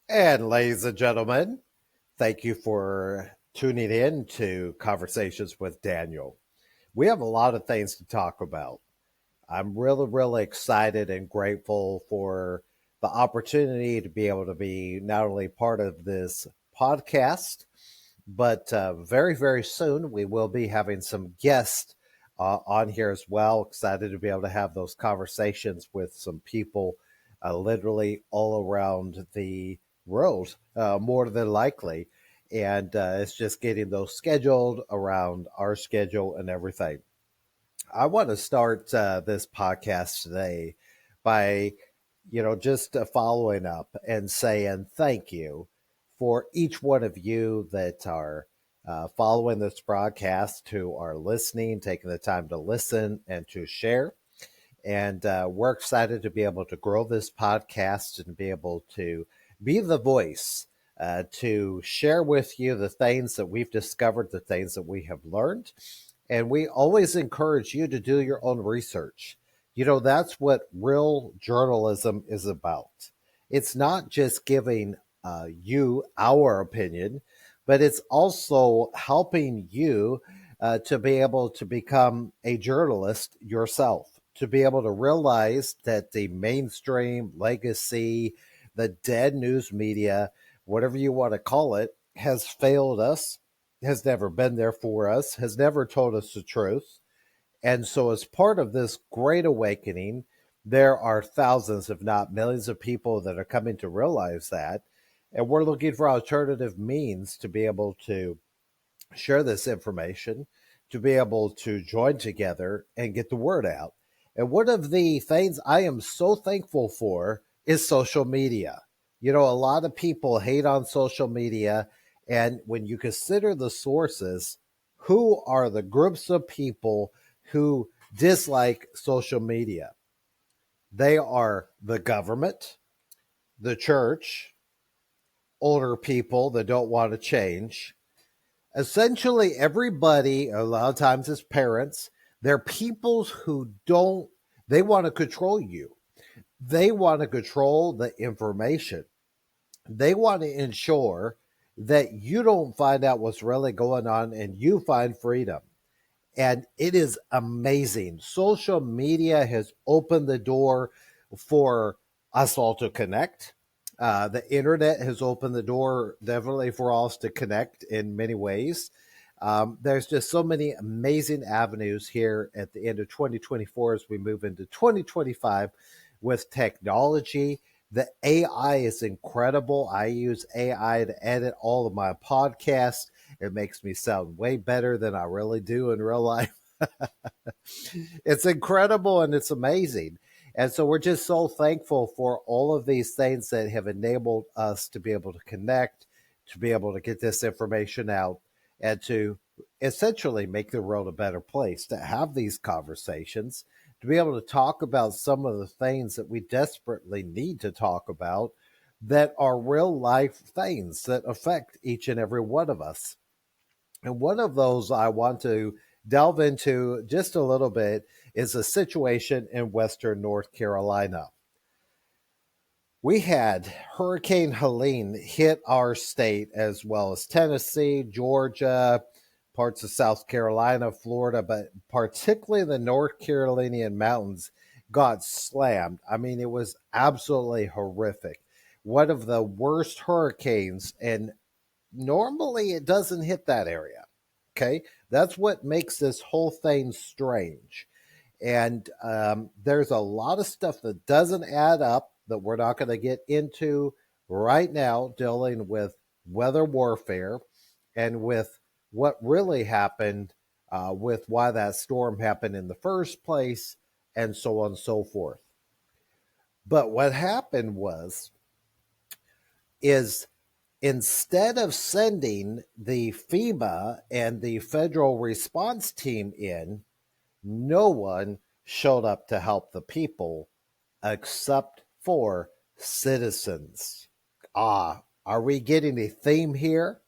And ladies and gentlemen, thank you for tuning in to Conversations with Daniel. We have a lot of things to talk about. I'm really, really excited and grateful for the opportunity to be able to be not only part of this podcast, but very, very soon we will be having some guests on here as well. Excited to be able to have those conversations with some people literally all around the world, more than likely. And it's just getting those scheduled around our schedule and everything. I want to start this podcast today by, just following up and saying thank you for each one of you that are following this broadcast, who are listening, taking the time to listen and to share. And we're excited to be able to grow this podcast and be able to be the voice to share with you the things that we've discovered, the things that we have learned. And we always encourage you to do your own research. That's what real journalism is about. It's not just giving you our opinion, but it's also helping you to be able to become a journalist yourself, to be able to realize that the mainstream legacy, the dead news media, whatever you want to call it, has failed us, has never been there for us, has never told us the truth. And so, as part of this great awakening, there are thousands, if not millions, of people that are coming to realize that. And we're looking for alternative means to be able to share this information, to be able to join together and get the word out. And one of the things I am so thankful for is social media. A lot of people hate on social media. And when you consider the sources, who are the groups of people who dislike social media? They are the government, the church, older people that don't want to change, essentially everybody. A lot of times it's parents. They're people who don't, they want to control you. They want to control the information. They want to ensure that you don't find out what's really going on and you find freedom. And it is amazing. Social media has opened the door for us all to connect. The internet has opened the door definitely for us to connect in many ways. There's just so many amazing avenues here at the end of 2024 as we move into 2025 with technology. The AI is incredible. I use AI to edit all of my podcasts. It makes me sound way better than I really do in real life. It's incredible and it's amazing. And so we're just so thankful for all of these things that have enabled us to be able to connect, to be able to get this information out, and to essentially make the world a better place, to have these conversations, to be able to talk about some of the things that we desperately need to talk about that are real life things that affect each and every one of us. And one of those I want to delve into just a little bit is a situation in Western North Carolina. We had Hurricane Helene hit our state as well as Tennessee, Georgia, parts of South Carolina, Florida, but particularly the North Carolinian mountains got slammed. I mean, it was absolutely horrific. One of the worst hurricanes, and normally it doesn't hit that area. Okay. That's what makes this whole thing strange. And there's a lot of stuff that doesn't add up that we're not going to get into right now, dealing with weather warfare and with what really happened, with why that storm happened in the first place, and so on and so forth. But what happened is instead of sending the FEMA and the federal response team in, no one showed up to help the people except for citizens. Are we getting a theme here?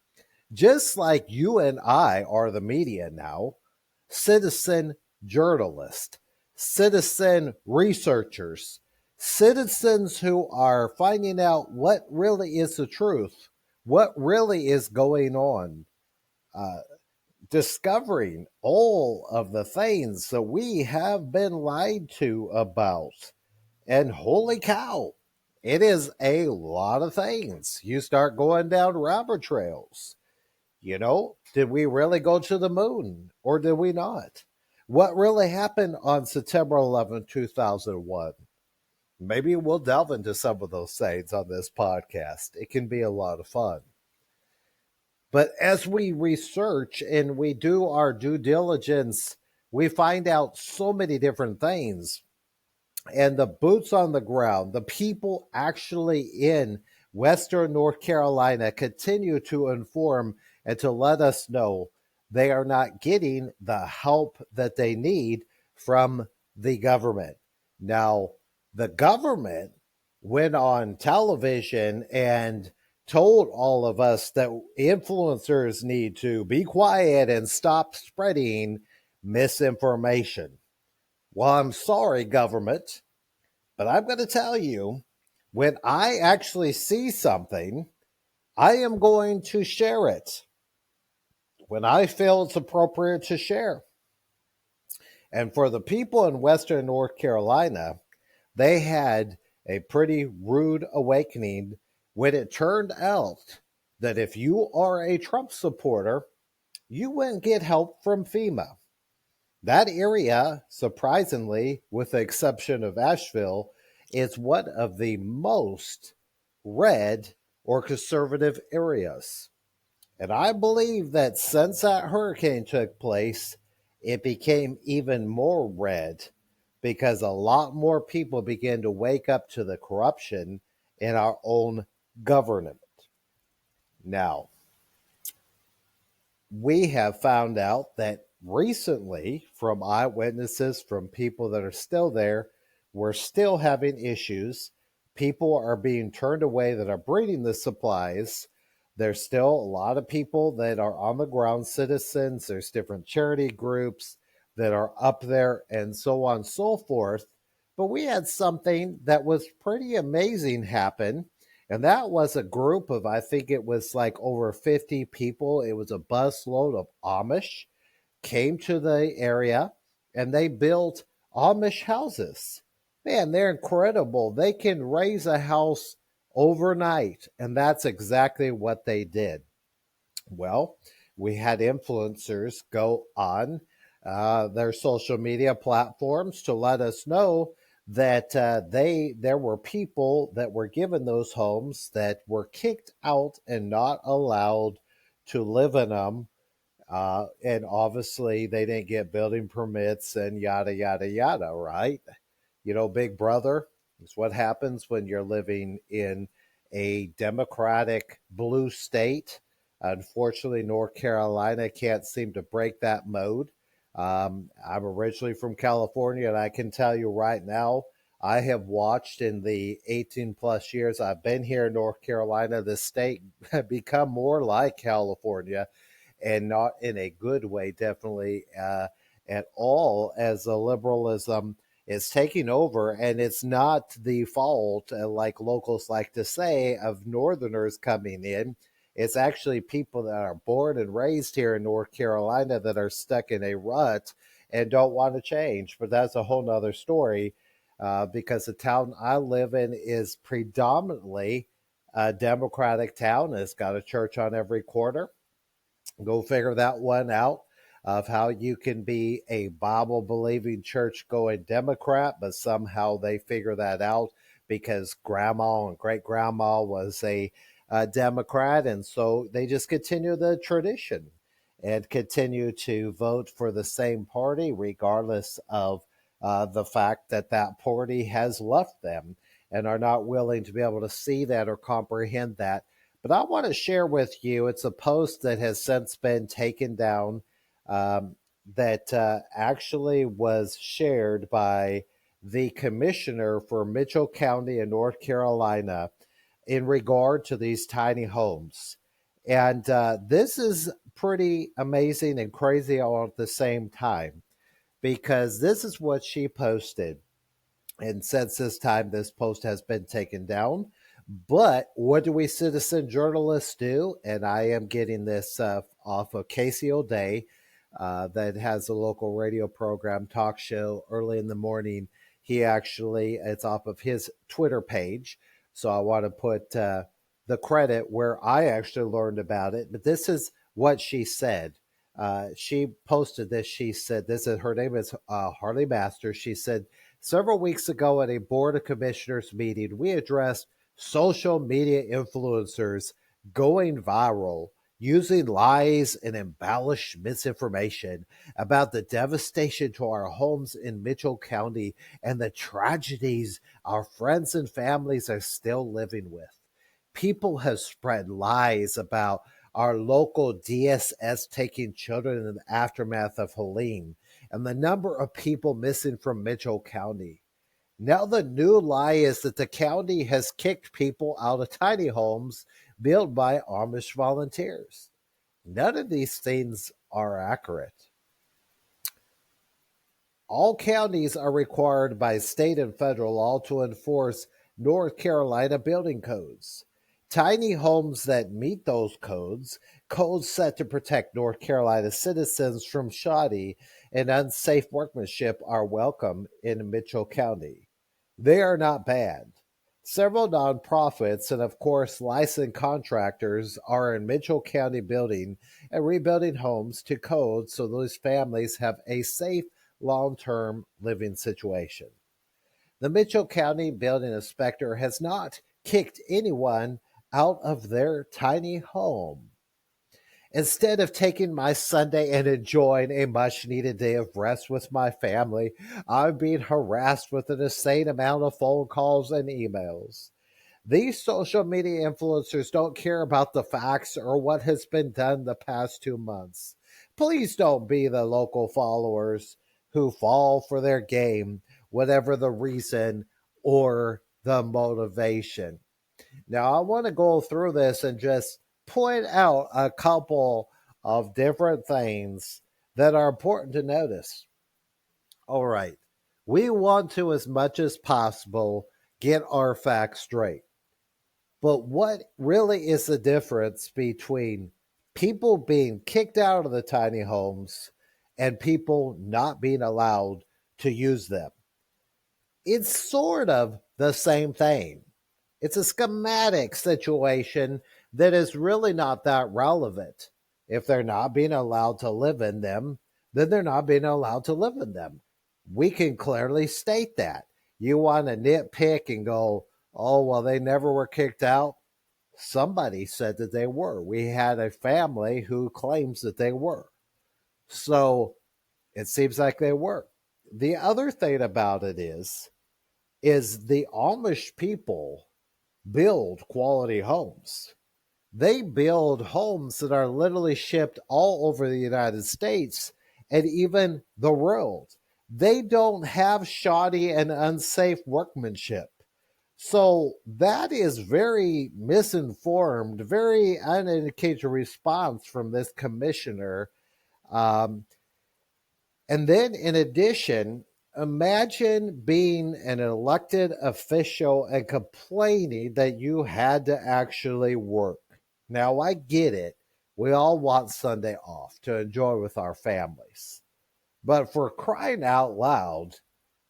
Just like you and I are the media now, citizen journalists, citizen researchers, citizens who are finding out what really is the truth, what really is going on, uh, discovering all of the things that we have been lied to about. And holy cow, it is a lot of things. You start going down rabbit trails. Did we really go to the moon or did we not? What really happened on September 11th, 2001? Maybe we'll delve into some of those things on this podcast. It can be a lot of fun. But as we research and we do our due diligence, we find out so many different things. And the boots on the ground, the people actually in Western North Carolina continue to inform and to let us know they are not getting the help that they need from the government. Now, the government went on television and told all of us that influencers need to be quiet and stop spreading misinformation. Well, I'm sorry, government, but I'm going to tell you, when I actually see something, I am going to share it when I feel it's appropriate to share. And for the people in Western North Carolina, they had a pretty rude awakening when it turned out that if you are a Trump supporter, you wouldn't get help from FEMA. That area, surprisingly, with the exception of Asheville, is one of the most red or conservative areas. And I believe that since that hurricane took place, it became even more red because a lot more people began to wake up to the corruption in our own government. Now, we have found out that recently, from eyewitnesses, from people that are still there, we're still having issues. People are being turned away that are bringing the supplies. There's still a lot of people that are on the ground, citizens. There's different charity groups that are up there and so on and so forth. But we had something that was pretty amazing happen. And that was a group of, I think it was like over 50 people. It was a busload of Amish came to the area and they built Amish houses. Man, they're incredible. They can raise a house overnight. And that's exactly what they did. Well, we had influencers go on their social media platforms to let us know that there were people that were given those homes that were kicked out and not allowed to live in them. And obviously, they didn't get building permits and yada, yada, yada, right? Big brother is what happens when you're living in a Democratic blue state. Unfortunately, North Carolina can't seem to break that mode. I'm originally from California, and I can tell you right now, I have watched in the 18 plus years I've been here in North Carolina, the state become more like California, and not in a good way, definitely at all, as the liberalism is taking over. And it's not the fault, like locals like to say, of Northerners coming in. It's actually people that are born and raised here in North Carolina that are stuck in a rut and don't want to change. But that's a whole nother story because the town I live in is predominantly a Democratic town. It's got a church on every corner. Go figure that one out of how you can be a Bible believing church going Democrat, but somehow they figure that out because grandma and great grandma was a Democrat. And so they just continue the tradition and continue to vote for the same party, regardless of the fact that that party has left them and are not willing to be able to see that or comprehend that. But I want to share with you, it's a post that has since been taken down that actually was shared by the commissioner for Mitchell County in North Carolina in regard to these tiny homes. And this is pretty amazing and crazy all at the same time, because this is what she posted. And since this time, this post has been taken down. But what do we citizen journalists do? And I am getting this off of Casey O'Day, that has a local radio program, talk show early in the morning. He actually, it's off of his Twitter page. So I want to put the credit where I actually learned about it. But this is what she said. She posted this. She said, this is her name is Harley Masters. She said, several weeks ago at a Board of Commissioners meeting, we addressed social media influencers going viral, using lies and embellished misinformation about the devastation to our homes in Mitchell County and the tragedies our friends and families are still living with. People have spread lies about our local DSS taking children in the aftermath of Helene and the number of people missing from Mitchell County. Now the new lie is that the county has kicked people out of tiny homes built by Amish volunteers. None of these things are accurate. All counties are required by state and federal law to enforce North Carolina building codes. Tiny homes that meet those codes set to protect North Carolina citizens from shoddy and unsafe workmanship, are welcome in Mitchell County. They are not banned. Several nonprofits and, of course, licensed contractors are in Mitchell County building and rebuilding homes to code so those families have a safe long-term living situation. The Mitchell County building inspector has not kicked anyone out of their tiny home. Instead of taking my Sunday and enjoying a much needed day of rest with my family, I'm being harassed with an insane amount of phone calls and emails. These social media influencers don't care about the facts or what has been done the past 2 months. Please don't be the local followers who fall for their game, whatever the reason or the motivation. Now, I want to go through this and just point out a couple of different things that are important to notice. All right. We want to, as much as possible, get our facts straight. But what really is the difference between people being kicked out of the tiny homes and people not being allowed to use them? It's sort of the same thing. It's a schematic situation that is really not that relevant. If they're not being allowed to live in them, then they're not being allowed to live in them. We can clearly state that. You want to nitpick and go, oh, well, they never were kicked out. Somebody said that they were. We had a family who claims that they were. So it seems like they were. The other thing about it is the Amish people build quality homes. They build homes that are literally shipped all over the United States and even the world. They don't have shoddy and unsafe workmanship. So that is very misinformed, very uneducated response from this commissioner. Um, and then, in addition, imagine being an elected official and complaining that you had to actually work. Now, I get it. We all want Sunday off to enjoy with our families. But for crying out loud,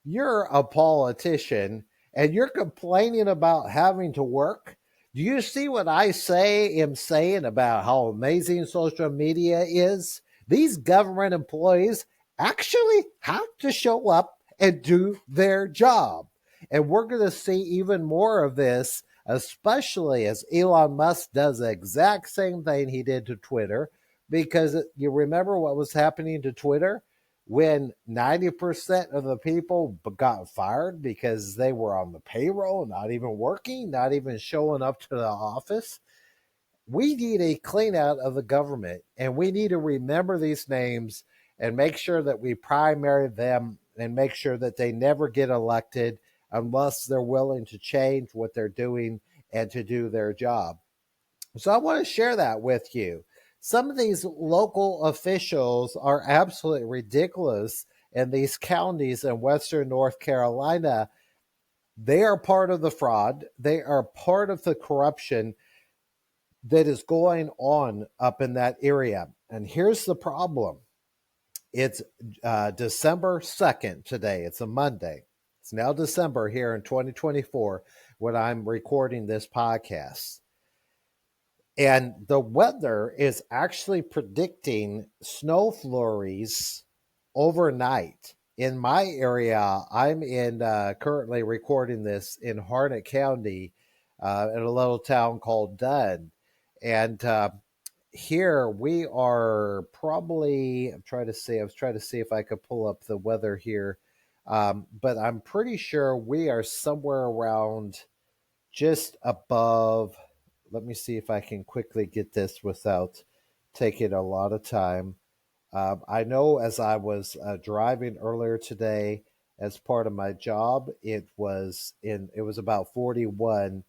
you're a politician and you're complaining about having to work. Do you see what I am saying about how amazing social media is? These government employees actually have to show up and do their job. And we're going to see even more of this, especially as Elon Musk does the exact same thing he did to Twitter. Because you remember what was happening to Twitter? When 90% of the people got fired because they were on the payroll, not even working, not even showing up to the office. We need a clean out of the government, and we need to remember these names and make sure that we primary them and make sure that they never get elected unless they're willing to change what they're doing and to do their job. So I want to share that with you. Some of these local officials are absolutely ridiculous in these counties in Western North Carolina. They are part of the fraud. They are part of the corruption that is going on up in that area. And here's the problem. It's December 2nd today. It's a Monday. It's now December here in 2024 when I'm recording this podcast. And the weather is actually predicting snow flurries overnight. In my area, I'm in currently recording this in Harnett County in a little town called Dunn. And here we are probably, I was trying to see if I could pull up the weather here. But I'm pretty sure we are somewhere around just above. Let me see if I can quickly get this without taking a lot of time. I know as I was driving earlier today as part of my job, it was about 41.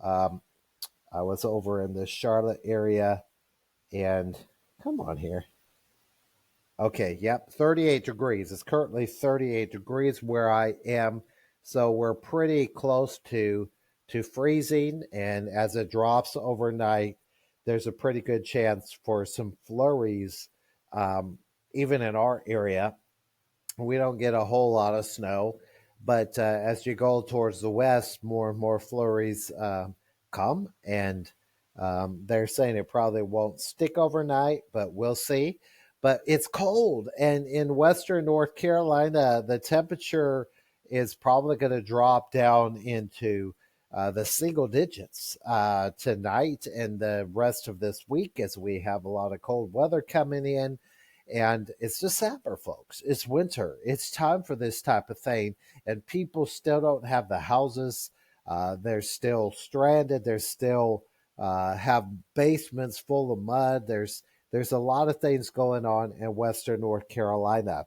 Um, I was over in the Charlotte area and come on here. Okay, yep, 38 degrees. It's currently 38 degrees where I am. So we're pretty close to freezing, and as it drops overnight, there's a pretty good chance for some flurries um, even in our area. We don't get a whole lot of snow, but as you go towards the west, more and more flurries come, and they're saying it probably won't stick overnight, but we'll see. But it's cold, and in western North Carolina, the temperature is probably going to drop down into the single digits tonight and the rest of this week as we have a lot of cold weather coming in. And it's December, folks. It's winter. It's time for this type of thing. And people still don't have the houses. They're still stranded. They're still have basements full of mud. There's a lot of things going on in Western North Carolina.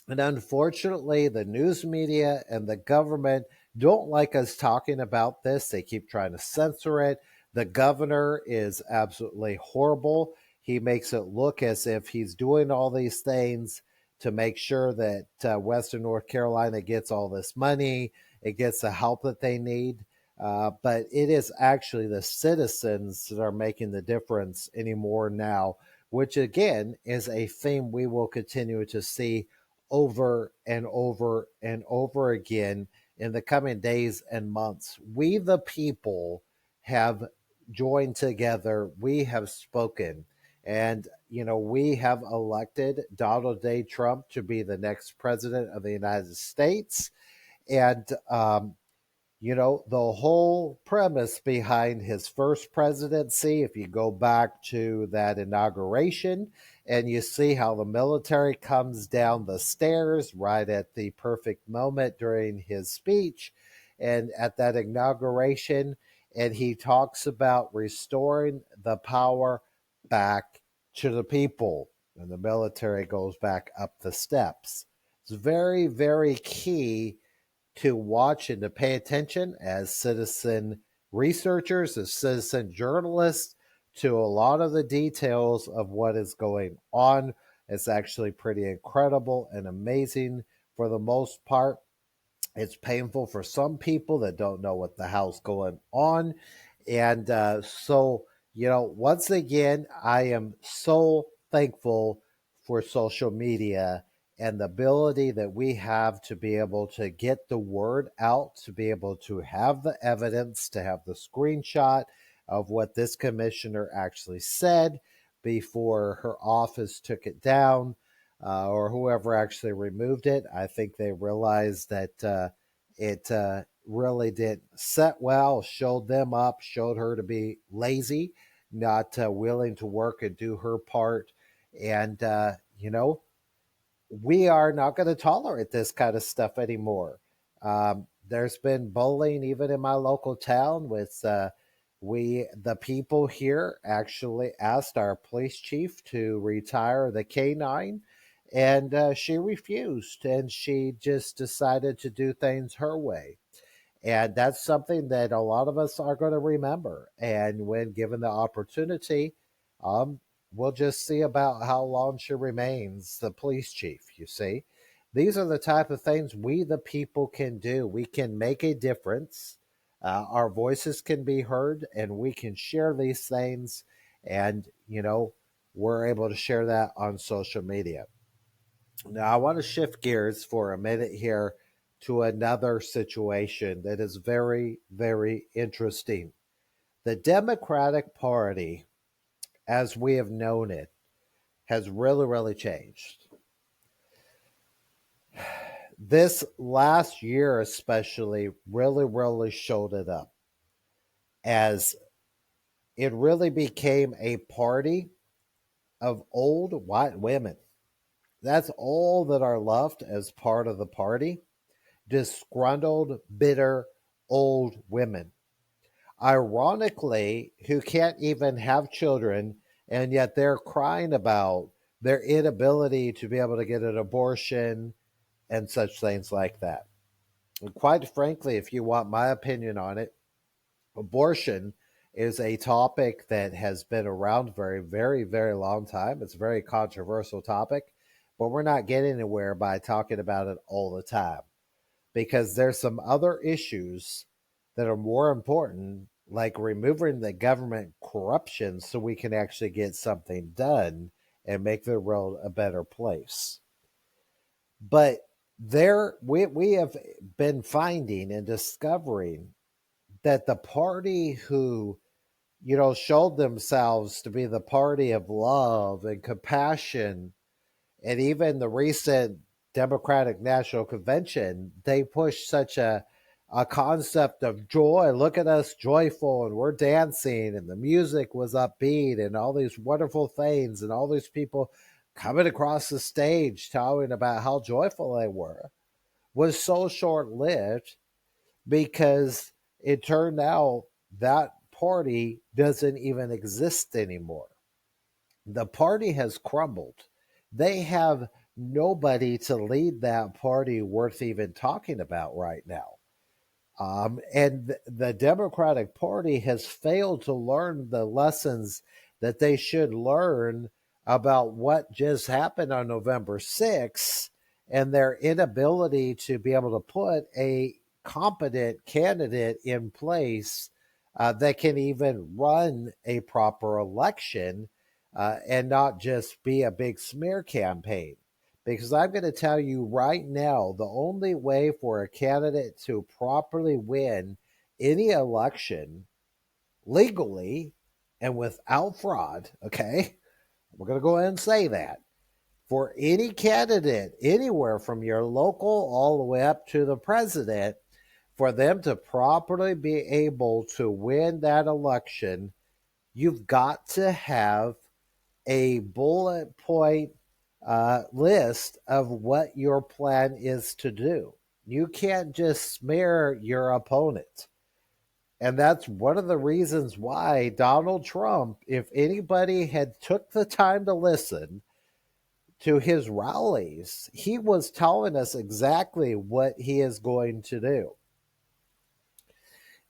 And unfortunately, the news media and the government don't like us talking about this. They keep trying to censor it. The governor is absolutely horrible. He makes it look as if he's doing all these things to make sure that Western North Carolina gets all this money, it gets the help that they need. But it is actually the citizens that are making the difference anymore now, which again is a theme we will continue to see over and over and over again in the coming days and months. We, the people, have joined together. We have spoken. And, we have elected Donald J. Trump to be the next president of the United States. And the whole premise behind his first presidency, if you go back to that inauguration and you see how the military comes down the stairs right at the perfect moment during his speech and at that inauguration, and he talks about restoring the power back to the people, and the military goes back up the steps. It's very, very key to watch and to pay attention as citizen researchers, as citizen journalists, to a lot of the details of what is going on. It's actually pretty incredible and amazing for the most part. It's painful for some people that don't know what the hell's going on. And once again, I am so thankful for social media and the ability that we have to be able to get the word out, to be able to have the evidence, to have the screenshot of what this commissioner actually said before her office took it down, or whoever actually removed it. I think they realized that it really didn't set well, showed them up, showed her to be lazy, not willing to work and do her part. And, we are not going to tolerate this kind of stuff anymore. There's been bullying even in my local town with the people here actually asked our police chief to retire the canine, and she refused, and she just decided to do things her way. And that's something that a lot of us are going to remember. And when given the opportunity, um, we'll just see about how long she remains the police chief, you see. These are the type of things we, the people, can do. We can make a difference. Our voices can be heard, and we can share these things. And, we're able to share that on social media. Now, I want to shift gears for a minute here to another situation that is very, very interesting. The Democratic Party, as we have known it, has really, really changed. This last year, especially, really, really showed it up as it really became a party of old white women. That's all that are left as part of the party. Disgruntled, bitter, old women. Ironically, who can't even have children, and yet they're crying about their inability to be able to get an abortion and such things like that. And quite frankly, if you want my opinion on it, abortion is a topic that has been around very, very, very long time. It's a very controversial topic, but we're not getting anywhere by talking about it all the time because there's some other issues that are more important, like removing the government corruption so we can actually get something done and make the world a better place. But we have been finding and discovering that the party who showed themselves to be the party of love and compassion, and even the recent Democratic National Convention, they pushed such a concept of joy. Look at us joyful, and we're dancing, and the music was upbeat, and all these wonderful things, and all these people coming across the stage talking about how joyful they were, was so short-lived because it turned out that party doesn't even exist anymore. The party has crumbled. They have nobody to lead that party worth even talking about right now. And the Democratic Party has failed to learn the lessons that they should learn about what just happened on November 6th and their inability to be able to put a competent candidate in place that can even run a proper election and not just be a big smear campaign. Because I'm going to tell you right now, the only way for a candidate to properly win any election legally and without fraud, okay, we're going to go ahead and say that, for any candidate anywhere from your local all the way up to the president, for them to properly be able to win that election, you've got to have a bullet point list of what your plan is to do. You can't just smear your opponent. And that's one of the reasons why Donald Trump, if anybody had took the time to listen to his rallies, he was telling us exactly what he is going to do.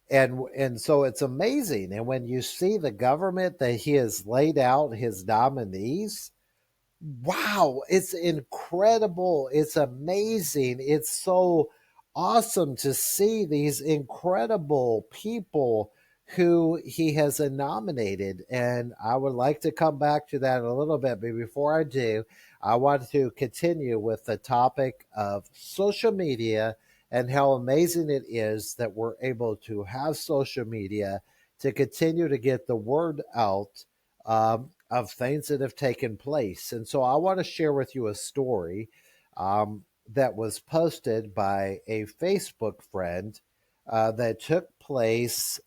And so it's amazing. And when you see the government that he has laid out his nominees, wow, it's incredible. It's amazing. It's so awesome to see these incredible people who he has nominated. And I would like to come back to that a little bit. But before I do, I want to continue with the topic of social media and how amazing it is that we're able to have social media to continue to get the word out of things that have taken place. And so I want to share with you a story that was posted by a Facebook friend that took place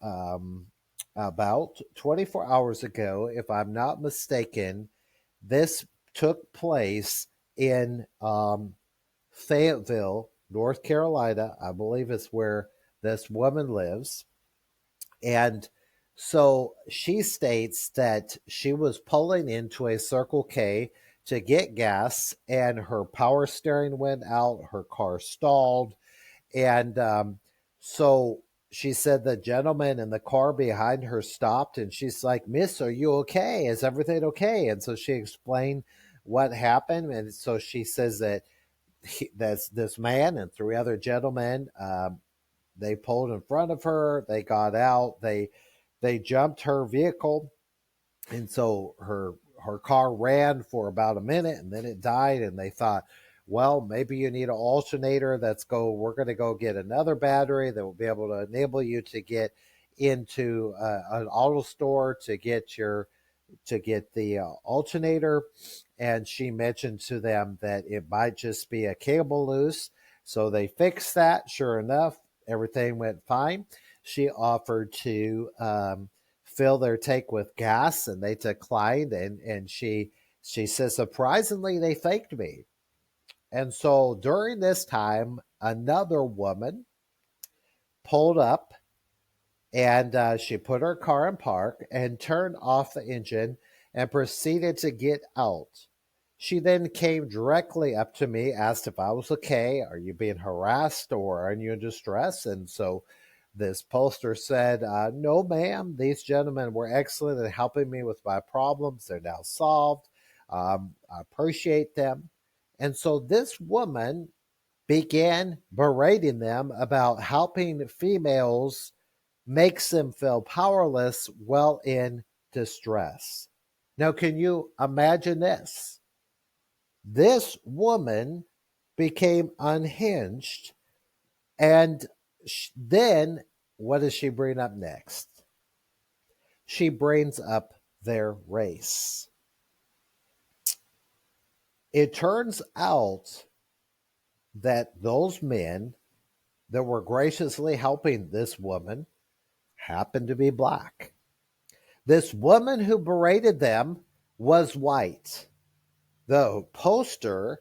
about 24 hours ago, if I'm not mistaken. This took place in Fayetteville, North Carolina. I believe it's where this woman lives. And so she states that she was pulling into a Circle K to get gas, and her power steering went out, her car stalled. And so she said the gentleman in the car behind her stopped, and she's like, "Miss, are you okay? Is everything okay?" And so she explained what happened. And so she says that this man and three other gentlemen. They pulled in front of her. They got out. They jumped her vehicle, and so her car ran for about a minute, and then it died. And they thought, well, maybe you need an alternator. We're going to go get another battery that will be able to enable you to get into an auto store to get the alternator. And she mentioned to them that it might just be a cable loose. So they fixed that. Sure enough, everything went fine. She offered to fill their tank with gas, and they declined. And she says, surprisingly, they thanked me. And so during this time, another woman pulled up, and she put her car in park and turned off the engine and proceeded to get out. She then came directly up to me, asked if I was okay. Are you being harassed or are you in distress? And so this poster said, no, ma'am. These gentlemen were excellent in helping me with my problems. They're now solved. I appreciate them. And so this woman began berating them about helping females makes them feel powerless while in distress. Now, can you imagine this? This woman became unhinged, and then what does she bring up next? She brings up their race. It turns out that those men that were graciously helping this woman happened to be black. This woman who berated them was white. The poster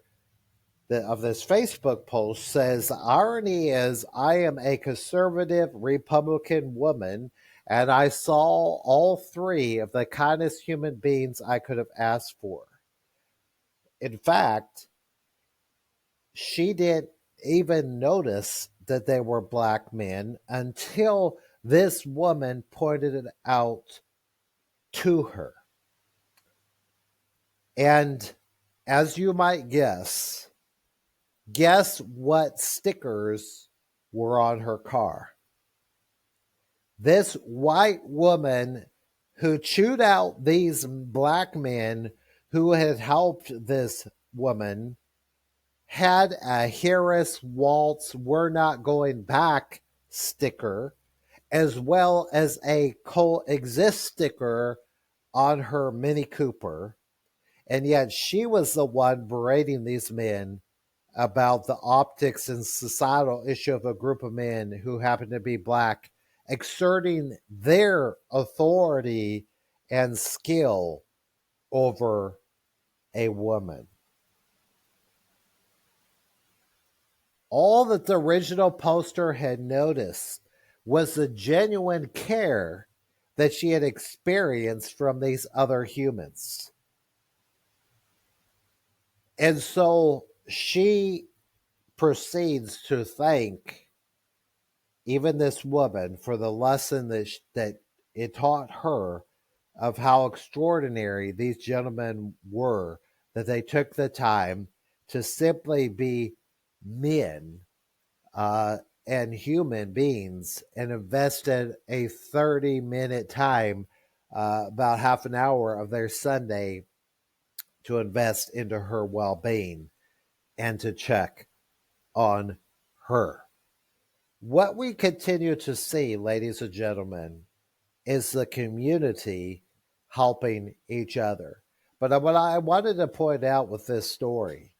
of this Facebook post says, the irony is I am a conservative Republican woman, and I saw all three of the kindest human beings I could have asked for. In fact, she didn't even notice that they were black men until this woman pointed it out to her. And as you might guess what stickers were on her car. This white woman who chewed out these black men who had helped this woman had a Harris Waltz "We're Not Going Back" sticker, as well as a coexist sticker on her Mini Cooper. And yet she was the one berating these men about the optics and societal issue of a group of men who happen to be black, exerting their authority and skill over a woman. All that the original poster had noticed was the genuine care that she had experienced from these other humans. And so she proceeds to thank even this woman for the lesson that it taught her of how extraordinary these gentlemen were, that they took the time to simply be men and human beings and invested a 30-minute time, about half an hour of their Sunday, to invest into her well-being and to check on her. What we continue to see, ladies and gentlemen, is the community helping each other. But what I wanted to point out with this story,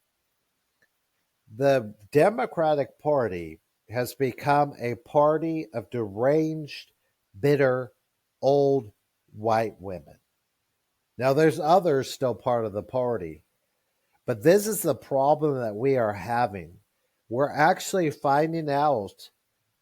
the Democratic Party has become a party of deranged, bitter, old white women. Now, there's others still part of the party, but this is the problem that we are having. We're actually finding out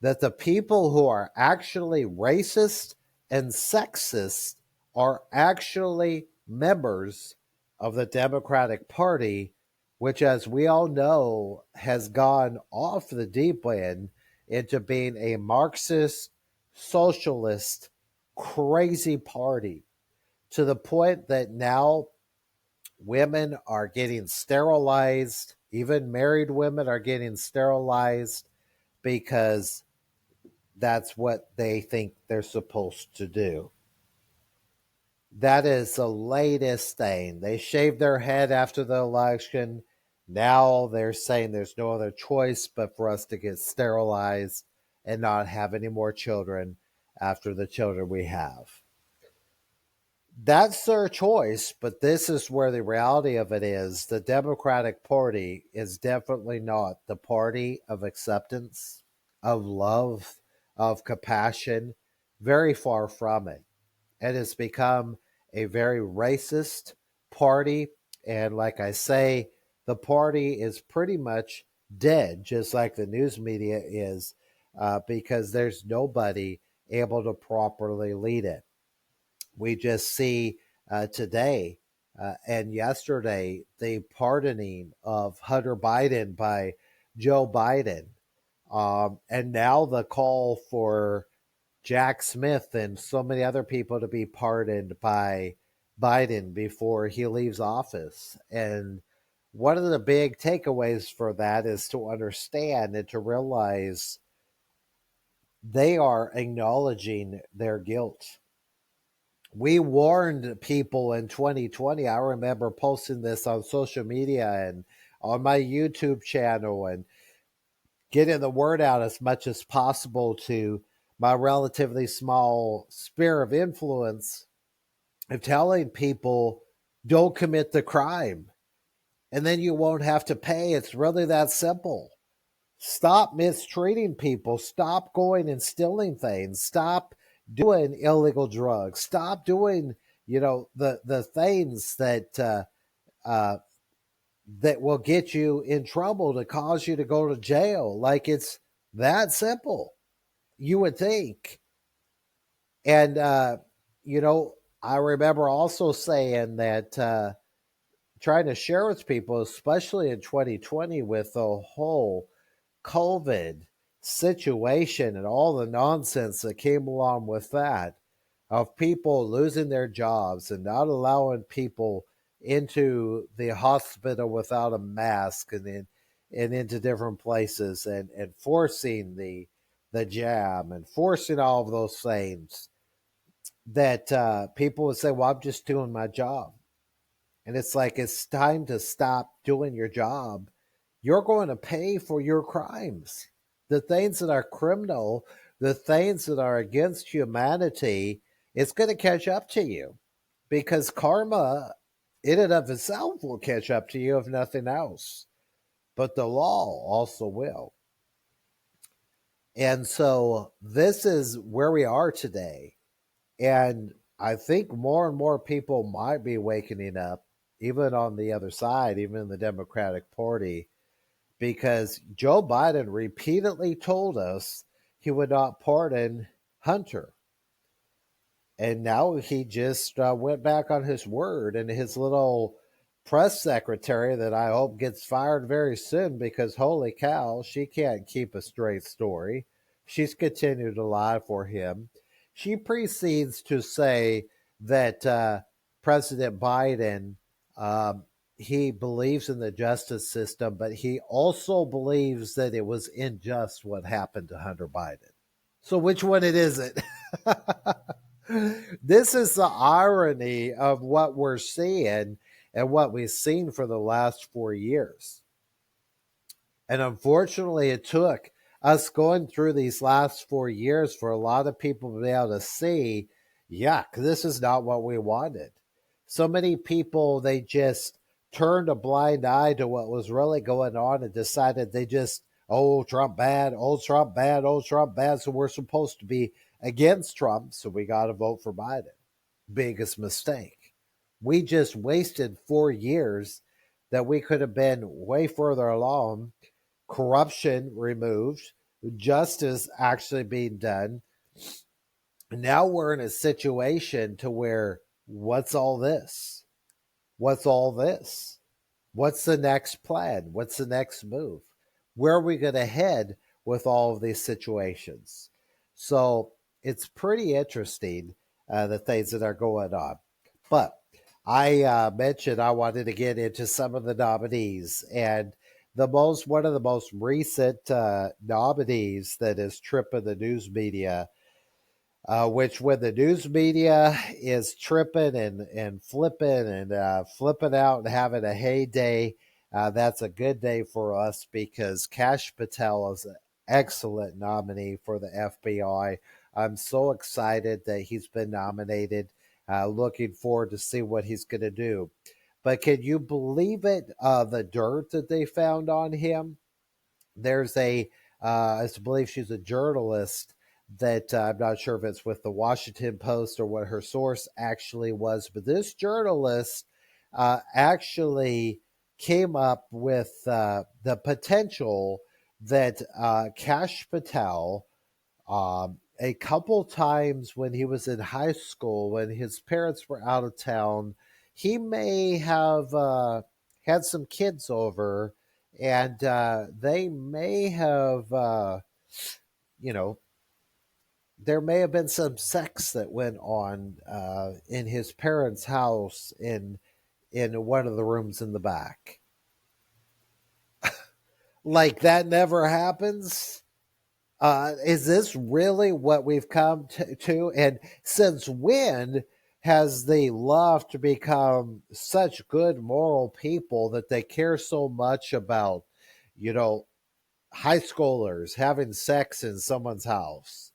that the people who are actually racist and sexist are actually members of the Democratic Party, which, as we all know, has gone off the deep end into being a Marxist, socialist, crazy party, to the point that now women are getting sterilized Even married women are getting sterilized because that's what they think they're supposed to do. That is the latest thing. They shaved their head after the election. Now they're saying there's no other choice but for us to get sterilized and not have any more children after the children we have. That's their choice, but this is where the reality of it is. The Democratic Party is definitely not the party of acceptance, of love, of compassion. Very far from it. It has become a very racist party. And like I say, the party is pretty much dead, just like the news media is, because there's nobody able to properly lead it. We just see today and yesterday the pardoning of Hunter Biden by Joe Biden. And now the call for Jack Smith and so many other people to be pardoned by Biden before he leaves office. And one of the big takeaways for that is to understand and to realize they are acknowledging their guilt. We warned people in 2020. I remember posting this on social media and on my YouTube channel and getting the word out as much as possible to my relatively small sphere of influence of telling people don't commit the crime and then you won't have to pay. It's really that simple. Stop mistreating people. Stop going and stealing things. Stop doing illegal drugs. Stop doing, the things uh, that will get you in trouble to cause you to go to jail. Like it's that simple, you would think. And, I remember also saying that trying to share with people, especially in 2020 with the whole COVID situation and all the nonsense that came along with that, of people losing their jobs and not allowing people into the hospital without a mask and into different places and forcing the jab and forcing all of those things that people would say, well, I'm just doing my job. And it's like, it's time to stop doing your job. You're going to pay for your crimes. The things that are criminal, the things that are against humanity, it's going to catch up to you because karma in and of itself will catch up to you if nothing else. But the law also will. And so this is where we are today. And I think more and more people might be wakening up, even on the other side, even in the Democratic Party, because Joe Biden repeatedly told us he would not pardon Hunter. And now he just went back on his word, and his little press secretary that I hope gets fired very soon because holy cow, she can't keep a straight story. She's continued to lie for him. She proceeds to say that President Biden, he believes in the justice system, but he also believes that it was unjust what happened to Hunter Biden. So which one it is it? This is the irony of what we're seeing and what we've seen for the last 4 years. And unfortunately, it took us going through these last 4 years for a lot of people to be able to see, yuck, this is not what we wanted. So many people, they just turned a blind eye to what was really going on and decided they just, oh, Trump bad, oh, Trump bad, oh, Trump bad. So we're supposed to be against Trump, so we got to vote for Biden. Biggest mistake. We just wasted 4 years that we could have been way further along. Corruption removed, justice actually being done. Now we're in a situation to where what's all this? What's all this? What's the next plan? What's the next move? Where are we going to head with all of these situations? So it's pretty interesting, the things that are going on. But I mentioned I wanted to get into some of the nominees, and one of the most recent nominees that is tripping the news media. Which when the news media is tripping and flipping and flipping out and having a heyday, that's a good day for us because Kash Patel is an excellent nominee for the FBI. I'm so excited that he's been nominated. Looking forward to see what he's going to do. But can you believe it? The dirt that they found on him. There's I believe she's a journalist that I'm not sure if it's with the Washington Post or what her source actually was, but this journalist actually came up with the potential that Kash Patel, a couple times when he was in high school, when his parents were out of town, he may have had some kids over and they may have, you know, there may have been some sex that went on in his parents' house in one of the rooms in the back. Like that never happens. Is this really what we've come to? And since when has the left become such good moral people that they care so much about, you know, high schoolers having sex in someone's house?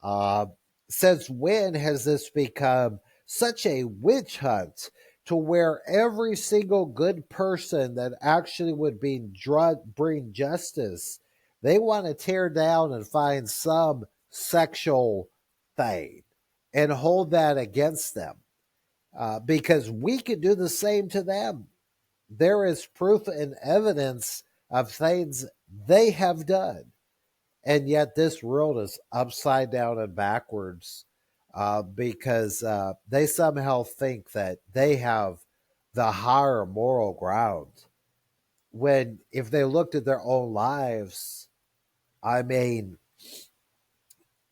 Uh, since when has this become such a witch hunt to where every single good person that actually would bring justice, they want to tear down and find some sexual thing and hold that against them? Because we could do the same to them. There is proof and evidence of things they have done. And yet, this world is upside down and backwards because they somehow think that they have the higher moral ground. When, if they looked at their own lives, I mean,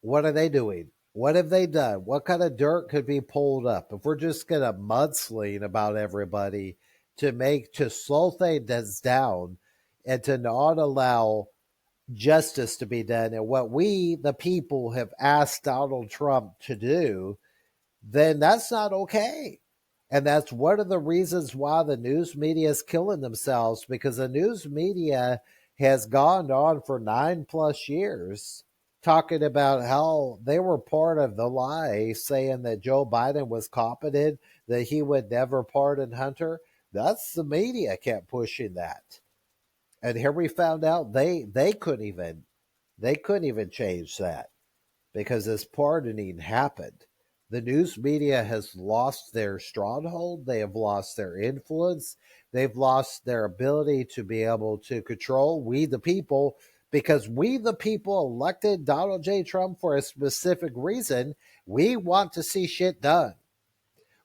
what are they doing? What have they done? What kind of dirt could be pulled up? If we're just going to mudsling about everybody to slow things down and to not allow justice to be done and what we, the people, have asked Donald Trump to do, then that's not okay. And that's one of the reasons why the news media is killing themselves, because the news media has gone on for 9+ years talking about how they were part of the lie, saying that Joe Biden was competent, that he would never pardon Hunter. That's the media kept pushing that. And here we found out they couldn't even change that because this pardoning happened. The news media has lost their stronghold. They have lost their influence. They've lost their ability to be able to control we the people, because we the people elected Donald J. Trump for a specific reason. We want to see shit done.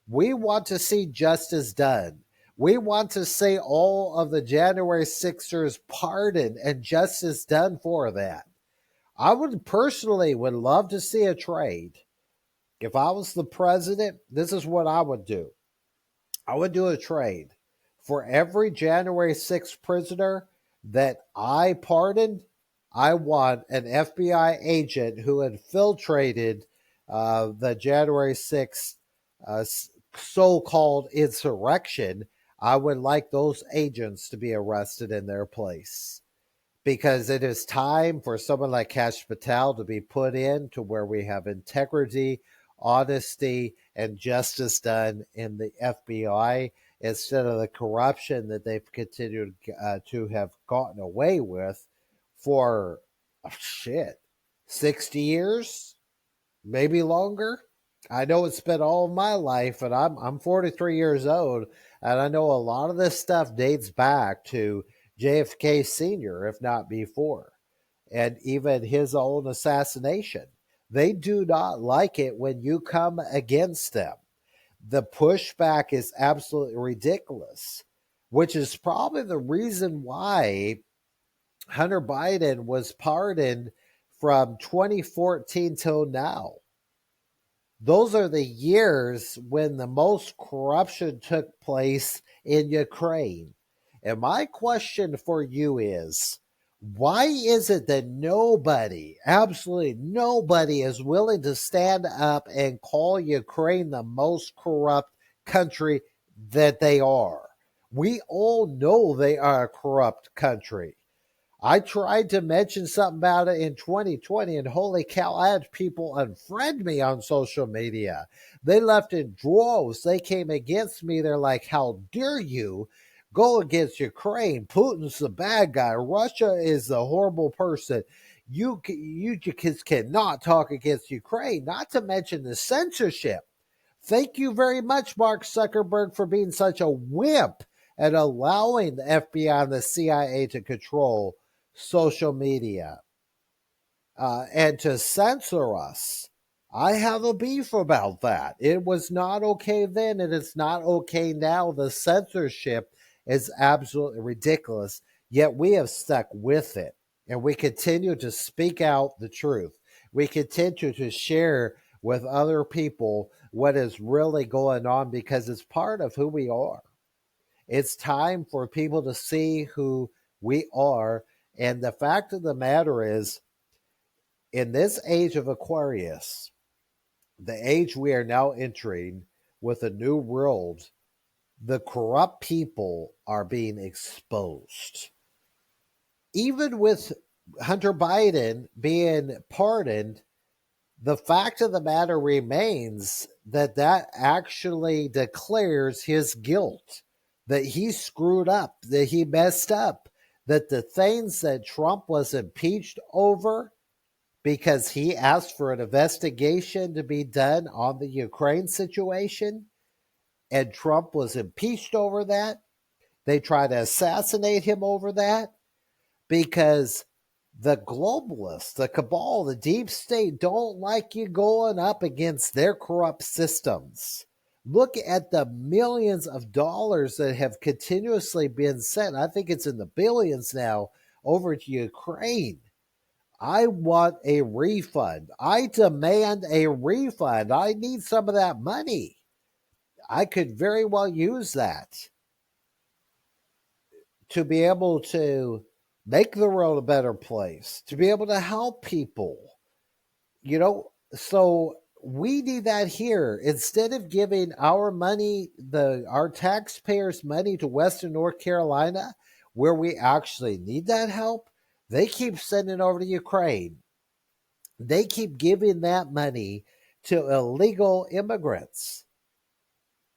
We want to see justice done. We want to see all of the January 6ers pardoned and justice done for that. I would personally would love to see a trade. If I was the president, this is what I would do. I would do a trade. For every January 6th prisoner that I pardoned, I want an FBI agent who infiltrated the January 6th so-called insurrection. I would like those agents to be arrested in their place, because it is time for someone like Kash Patel to be put in to where we have integrity, honesty, and justice done in the FBI instead of the corruption that they've continued to have gotten away with for 60 years, maybe longer. I know it's been all of my life, and I'm 43 years old, and I know a lot of this stuff dates back to JFK Sr., if not before, and even his own assassination. They do not like it when you come against them. The pushback is absolutely ridiculous, which is probably the reason why Hunter Biden was pardoned from 2014 till now. Those are the years when the most corruption took place in Ukraine. And my question for you is, why is it that nobody, absolutely nobody, is willing to stand up and call Ukraine the most corrupt country that they are? We all know they are a corrupt country. I tried to mention something about it in 2020, and holy cow, I had people unfriend me on social media. They left in droves. They came against me. They're like, how dare you go against Ukraine? Putin's the bad guy. Russia is the horrible person. You just cannot talk against Ukraine, not to mention the censorship. Thank you very much, Mark Zuckerberg, for being such a wimp and allowing the FBI and the CIA to control social media and to censor us. I have a beef about that. It was not okay then, and it's not okay now. The censorship is absolutely ridiculous, yet we have stuck with it, and we continue to speak out the truth. We continue to share with other people what is really going on because it's part of who we are. It's time for people to see who we are. And the fact of the matter is, in this age of Aquarius, the age we are now entering with a new world, the corrupt people are being exposed. Even with Hunter Biden being pardoned, the fact of the matter remains that that actually declares his guilt, that he screwed up, that he messed up, that the things that Trump was impeached over because he asked for an investigation to be done on the Ukraine situation, and Trump was impeached over that. They tried to assassinate him over that because the globalists, the cabal, the deep state don't like you going up against their corrupt systems. Look at the millions of dollars that have continuously been sent. I think it's in the billions now over to Ukraine. I want a refund. I demand a refund. I need some of that money. I could very well use that to be able to make the world a better place, to be able to help people. So we need that here. Instead of giving our money, our taxpayers' money to Western North Carolina, where we actually need that help, they keep sending over to Ukraine. They keep giving that money to illegal immigrants.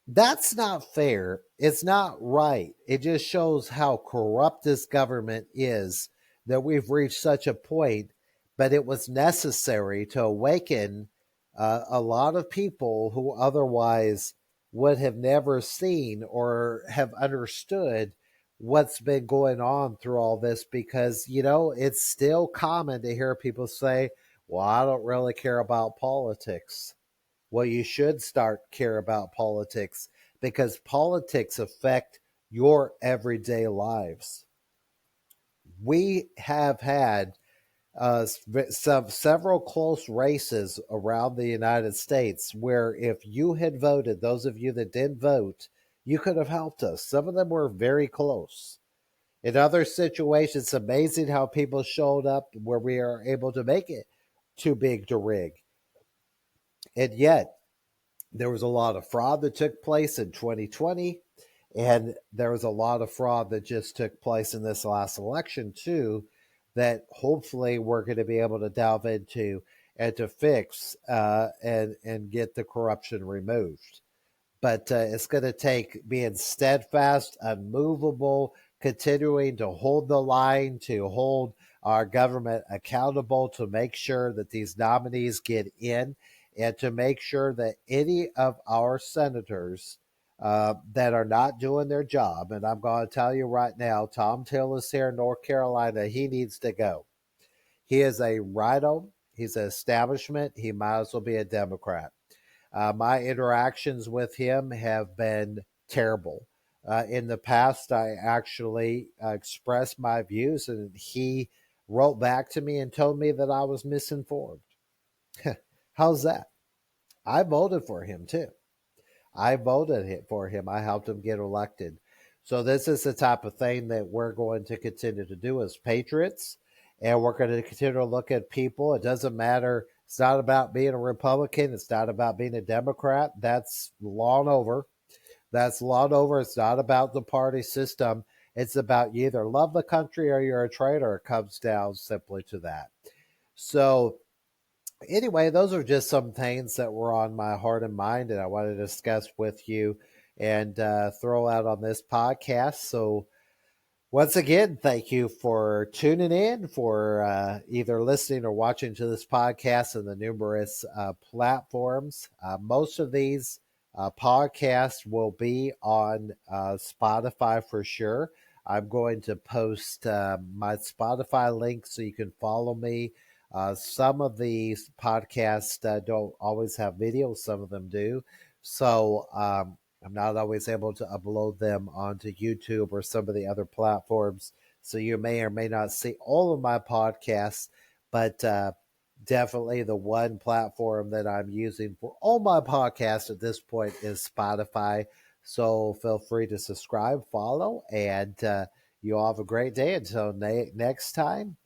That's not fair. It's not right. It just shows how corrupt this government is, that we've reached such a point, but it was necessary to awaken a lot of people who otherwise would have never seen or have understood what's been going on through all this, because, it's still common to hear people say, well, I don't really care about politics. Well, you should start care about politics because politics affect your everyday lives. We have had several close races around the United States where if you had voted, those of you that didn't vote, you could have helped us. Some of them were very close. In other situations, it's amazing how people showed up where we are able to make it too big to rig. And yet, there was a lot of fraud that took place in 2020, and there was a lot of fraud that just took place in this last election, too, that hopefully we're going to be able to delve into and to fix and get the corruption removed. But it's going to take being steadfast, unmovable, continuing to hold the line, to hold our government accountable, to make sure that these nominees get in, and to make sure that any of our senators that are not doing their job, and I'm going to tell you right now, Tom Tillis here in North Carolina, he needs to go. He is a rhino. He's an establishment. He might as well be a Democrat. My interactions with him have been terrible. In the past, I actually expressed my views, and he wrote back to me and told me that I was misinformed. How's that? I voted for him too. I voted for him. I helped him get elected. So this is the type of thing that we're going to continue to do as patriots. And we're going to continue to look at people. It doesn't matter. It's not about being a Republican. It's not about being a Democrat. That's long over. That's long over. It's not about the party system. It's about you either love the country or you're a traitor. It comes down simply to that. So anyway, those are just some things that were on my heart and mind, and I wanted to discuss with you and throw out on this podcast. So, once again, thank you for tuning in, for either listening or watching to this podcast and the numerous platforms. Most of these podcasts will be on Spotify for sure. I'm going to post my Spotify link so you can follow me. Some of these podcasts don't always have videos, some of them do. So I'm not always able to upload them onto YouTube or some of the other platforms. So you may or may not see all of my podcasts, but definitely the one platform that I'm using for all my podcasts at this point is Spotify. So feel free to subscribe, follow, and you all have a great day. Until next time,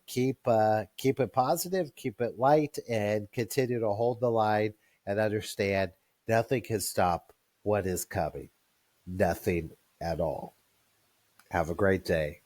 keep it positive, keep it light, and continue to hold the line and understand nothing can stop what is coming. Nothing at all. Have a great day.